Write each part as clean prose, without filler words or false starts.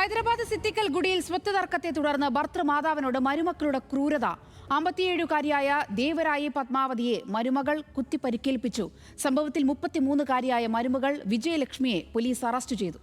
ഹൈദരാബാദ് സിത്തിക്കൽ ഗുഡിയിൽ സ്വത്ത് തർക്കത്തെ തുടർന്ന് ഭർത്തൃമാതാവിനോട് മരുമക്കളുടെ ക്രൂരത. 57-കാരിയായ ദേവരായി പത്മാവതിയെ മരുമകൾ കുത്തിപ്പരിക്കേൽപ്പിച്ചു. സംഭവത്തിൽ 33-കാരിയായ മരുമകൾ വിജയലക്ഷ്മിയെ പോലീസ് അറസ്റ്റ് ചെയ്തു.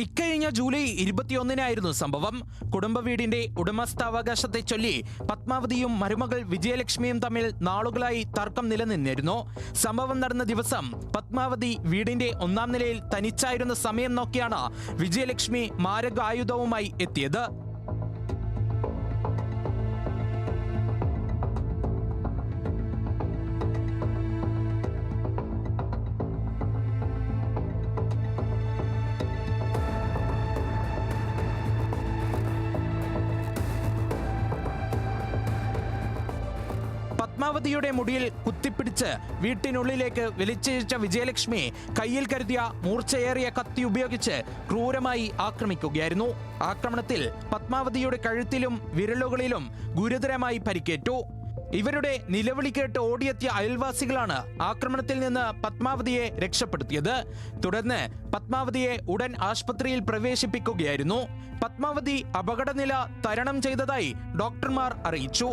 ഇക്കഴിഞ്ഞ ജൂലൈ 21-നായിരുന്നു സംഭവം. കുടുംബ വീടിന്റെ ഉടമസ്ഥാവകാശത്തെ ചൊല്ലി പത്മാവതിയും മരുമകൾ വിജയലക്ഷ്മിയും തമ്മിൽ നാളുകളായി തർക്കം നിലനിന്നിരുന്നു. സംഭവം നടന്ന ദിവസം പത്മാവതി വീടിന്റെ 1-ാം നിലയിൽ തനിച്ചായിരുന്ന സമയം നോക്കിയാണ് വിജയലക്ഷ്മി മാരകായുധവുമായി എത്തിയത്. പത്മാവതിയുടെ മുടിയിൽ കുത്തിപ്പിടിച്ച് വീട്ടിനുള്ളിലേക്ക് വലിച്ചിഴച്ച വിജയലക്ഷ്മി കയ്യിൽ കരുതിയ മൂർച്ചയേറിയ കത്തി ഉപയോഗിച്ച് ക്രൂരമായി ആക്രമിക്കുകയായിരുന്നു. ആക്രമണത്തിൽ പത്മാവതിയുടെ കഴുത്തിലും വിരലുകളിലും ഗുരുതരമായി പരിക്കേറ്റു. ഇവരുടെ നിലവിളി കേട്ട് ഓടിയെത്തിയ അയൽവാസികളാണ് ആക്രമണത്തിൽ നിന്ന് പത്മാവതിയെ രക്ഷപ്പെടുത്തിയത്. തുടർന്ന് പത്മാവതിയെ ഉടൻ ആശുപത്രിയിൽ പ്രവേശിപ്പിക്കുകയായിരുന്നു. പത്മാവതി അപകടനില തരണം ചെയ്തതായി ഡോക്ടർമാർ അറിയിച്ചു.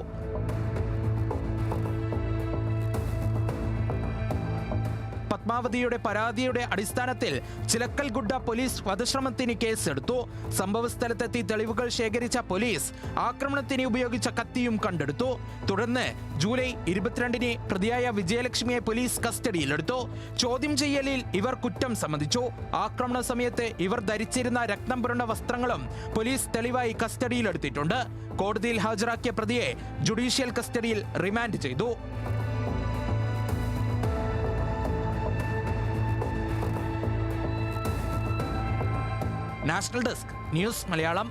പത്മാവതിയുടെ പരാതിയുടെ അടിസ്ഥാനത്തിൽ ചിലക്കൽഗുഡ പോലീസ് വധശ്രമത്തിന് കേസെടുത്തു. സംഭവസ്ഥലത്തെത്തി തെളിവുകൾ ശേഖരിച്ച പോലീസ് ആക്രമണത്തിന് ഉപയോഗിച്ച കത്തിയും കണ്ടെടുത്തു. തുടർന്ന് ജൂലൈ 22-ന് പ്രതിയായ വിജയലക്ഷ്മിയെ പോലീസ് കസ്റ്റഡിയിലെടുത്തു. ചോദ്യം ചെയ്യലിൽ ഇവർ കുറ്റം സമ്മതിച്ചു. ആക്രമണ സമയത്ത് ഇവർ ധരിച്ചിരുന്ന രക്തം പുരണ്ട വസ്ത്രങ്ങളും പോലീസ് തെളിവായി കസ്റ്റഡിയിലെടുത്തിട്ടുണ്ട്. കോടതിയിൽ ഹാജരാക്കിയ പ്രതിയെ ജുഡീഷ്യൽ കസ്റ്റഡിയിൽ റിമാൻഡ് ചെയ്തു. National desk news Malayalam.